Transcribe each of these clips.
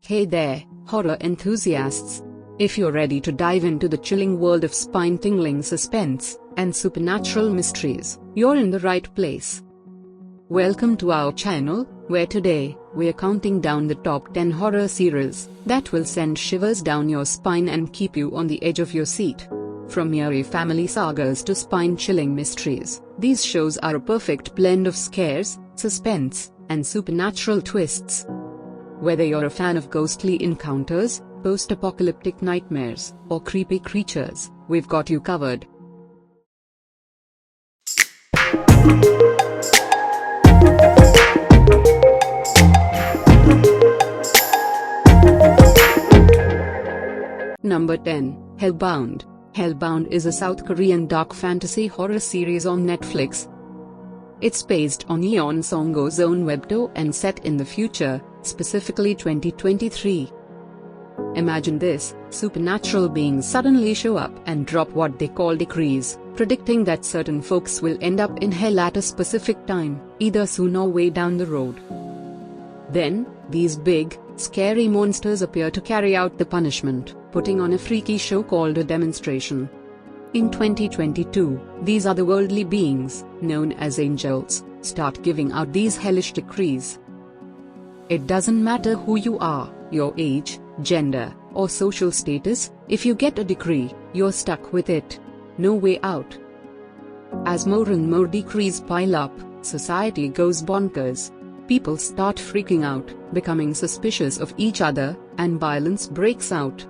Hey there, horror enthusiasts! If you're ready to dive into the chilling world of spine-tingling suspense and supernatural mysteries, you're in the right place. Welcome to our channel, where today, we're counting down the top 10 horror series that will send shivers down your spine and keep you on the edge of your seat. From eerie family sagas to spine-chilling mysteries, these shows are a perfect blend of scares, suspense, and supernatural twists. Whether you're a fan of ghostly encounters, post-apocalyptic nightmares, or creepy creatures, we've got you covered. Number 10, Hellbound. Hellbound is a South Korean dark fantasy horror series on Netflix. It's based on Yeon Song-go's own webtoon and set in the future, specifically 2023. Imagine this: supernatural beings suddenly show up and drop what they call decrees, predicting that certain folks will end up in hell at a specific time, either soon or way down the road. Then, these big, scary monsters appear to carry out the punishment, putting on a freaky show called a demonstration. In 2022, these otherworldly beings, known as angels, start giving out these hellish decrees. It doesn't matter who you are, your age, gender, or social status, if you get a decree, you're stuck with it. No way out. As more and more decrees pile up, society goes bonkers. People start freaking out, becoming suspicious of each other, and violence breaks out.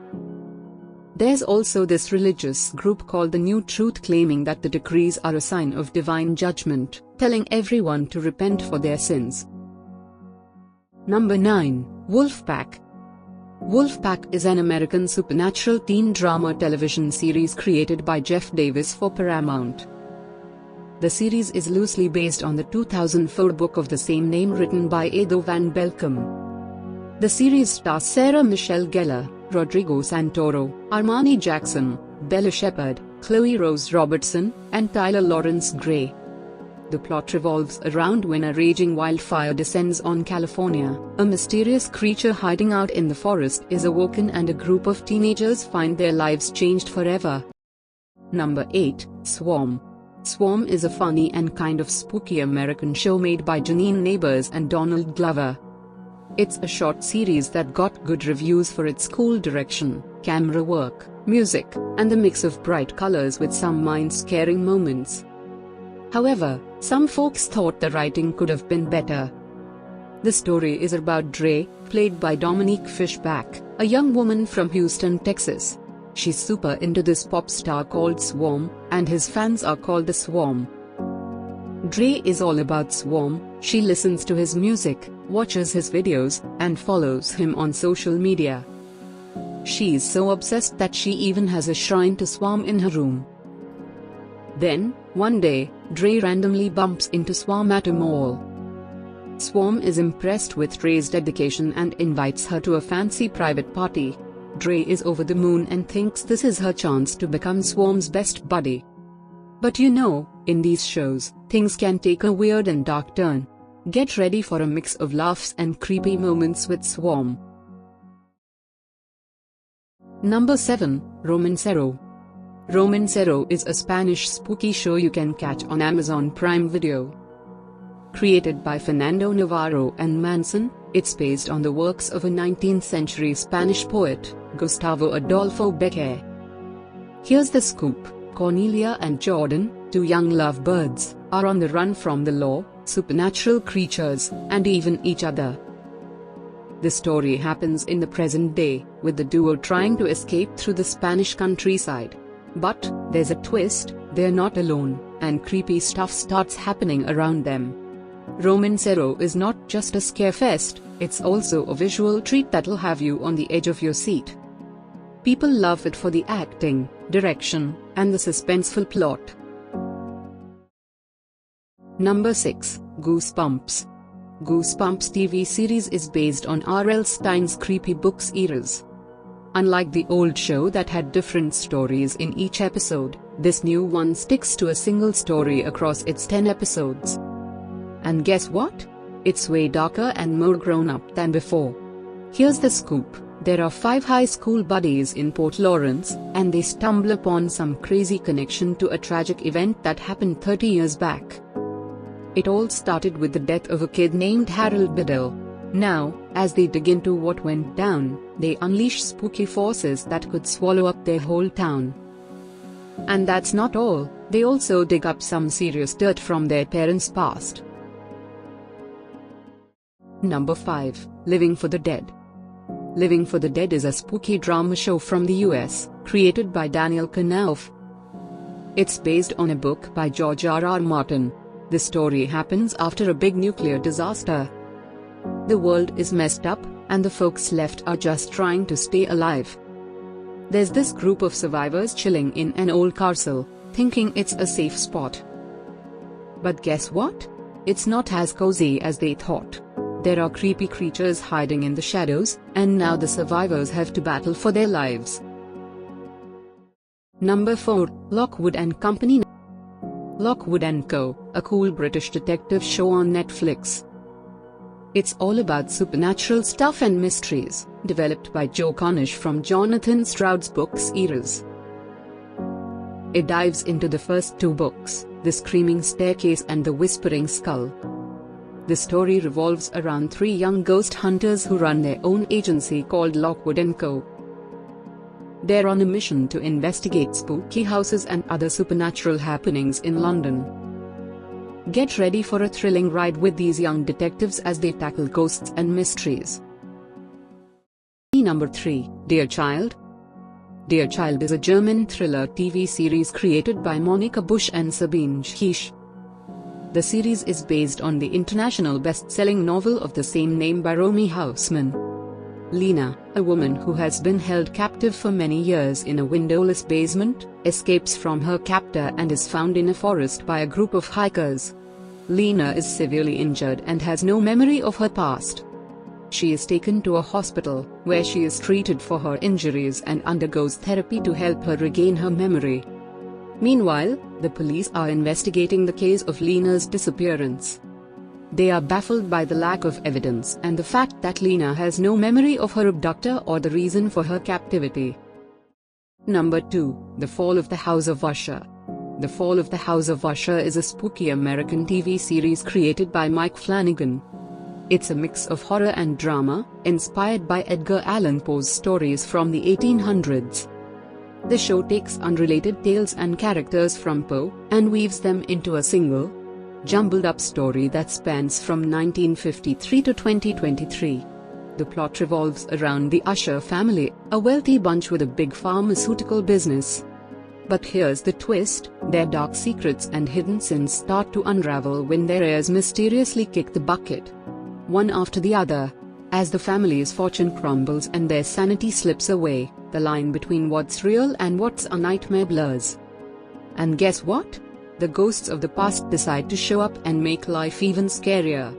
There's also this religious group called the New Truth, claiming that the decrees are a sign of divine judgment, telling everyone to repent for their sins. Number 9, Wolfpack. Wolfpack is an American supernatural teen drama television series created by Jeff Davis for Paramount. The series is loosely based on the 2004 book of the same name written by Edo Van Belkom. The series stars Sarah Michelle Gellar, Rodrigo Santoro, Armani Jackson, Bella Shepherd, Chloe Rose Robertson, and Tyler Lawrence Gray. The plot revolves around when a raging wildfire descends on California. A mysterious creature hiding out in the forest is awoken and a group of teenagers find their lives changed forever. Number 8, Swarm. Swarm is a funny and kind of spooky American show made by Janine Neighbors and Donald Glover. It's a short series that got good reviews for its cool direction, camera work, music, and the mix of bright colors with some mind-scaring moments. However, some folks thought the writing could have been better. The story is about Dre, played by Dominique Fishback, a young woman from Houston, Texas. She's super into this pop star called Swarm, and his fans are called the Swarm. Dre is all about Swarm. She listens to his music, watches his videos, and follows him on social media. She's so obsessed that she even has a shrine to Swarm in her room. Then, one day, Dre randomly bumps into Swarm at a mall. Swarm is impressed with Dre's dedication and invites her to a fancy private party. Dre is over the moon and thinks this is her chance to become Swarm's best buddy. But you know, in these shows, things can take a weird and dark turn. Get ready for a mix of laughs and creepy moments with Swarm. Number 7, Romancero. Romancero is a Spanish spooky show you can catch on Amazon Prime Video. Created by Fernando Navarro and Manson, it's based on the works of a 19th-century Spanish poet, Gustavo Adolfo Bécquer. Here's the scoop: Cornelia and Jordan, two young lovebirds, are on the run from the law, supernatural creatures, and even each other. The story happens in the present day, with the duo trying to escape through the Spanish countryside. But there's a twist: they're not alone, and creepy stuff starts happening around them. Romancero is not just a scarefest, it's also a visual treat that'll have you on the edge of your seat. People love it for the acting, direction, and the suspenseful plot. Number 6, Goosebumps. Goosebumps TV series is based on R.L. Stine's creepy books Eerie. Unlike the old show that had different stories in each episode, this new one sticks to a single story across its 10 episodes. And guess what? It's way darker and more grown up than before. Here's the scoop. There are 5 high school buddies in Port Lawrence, and they stumble upon some crazy connection to a tragic event that happened 30 years back. It all started with the death of a kid named Harold Biddle. Now, as they dig into what went down, they unleash spooky forces that could swallow up their whole town. And that's not all, they also dig up some serious dirt from their parents' past. Number 5. Living for the Dead. Living for the Dead is a spooky drama show from the US, created by Daniel Knauf. It's based on a book by George R.R. Martin. The story happens after a big nuclear disaster. The world is messed up, and the folks left are just trying to stay alive. There's this group of survivors chilling in an old castle, thinking it's a safe spot. But guess what? It's not as cozy as they thought. There are creepy creatures hiding in the shadows, and now the survivors have to battle for their lives. Number 4. Lockwood & Company. Lockwood & Co., a cool British detective show on Netflix. It's all about supernatural stuff and mysteries, developed by Joe Cornish from Jonathan Stroud's books Eerie. It dives into the first 2 books, The Screaming Staircase and The Whispering Skull. The story revolves around 3 young ghost hunters who run their own agency called Lockwood & Co. They're on a mission to investigate spooky houses and other supernatural happenings in London. Get ready for a thrilling ride with these young detectives as they tackle ghosts and mysteries. Number 3. Dear Child. Dear Child is a German thriller TV series created by Monika Busch and Sabine Schiesch. The series is based on the international best-selling novel of the same name by Romy Hausman. Lena, a woman who has been held captive for many years in a windowless basement, escapes from her captor and is found in a forest by a group of hikers. Lena is severely injured and has no memory of her past. She is taken to a hospital, where she is treated for her injuries and undergoes therapy to help her regain her memory. Meanwhile, the police are investigating the case of Lena's disappearance. They are baffled by the lack of evidence and the fact that Lena has no memory of her abductor or the reason for her captivity. Number 2. The Fall of the House of Usher. The Fall of the House of Usher is a spooky American TV series created by Mike Flanagan. It's a mix of horror and drama, inspired by Edgar Allan Poe's stories from the 1800s. The show takes unrelated tales and characters from Poe, and weaves them into a single, jumbled-up story that spans from 1953 to 2023. The plot revolves around the Usher family, a wealthy bunch with a big pharmaceutical business. But here's the twist, their dark secrets and hidden sins start to unravel when their heirs mysteriously kick the bucket, one after the other. As the family's fortune crumbles and their sanity slips away, the line between what's real and what's a nightmare blurs. And guess what? The ghosts of the past decide to show up and make life even scarier.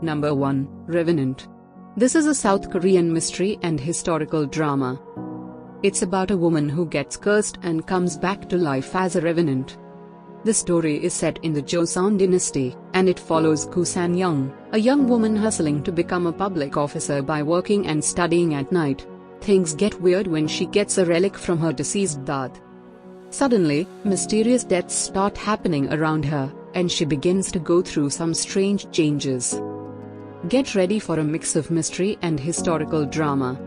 Number 1. Revenant. This is a South Korean mystery and historical drama. It's about a woman who gets cursed and comes back to life as a revenant. The story is set in the Joseon dynasty, and it follows Koo San-young, a young woman hustling to become a public officer by working and studying at night. Things get weird when she gets a relic from her deceased dad. Suddenly, mysterious deaths start happening around her, and she begins to go through some strange changes. Get ready for a mix of mystery and historical drama.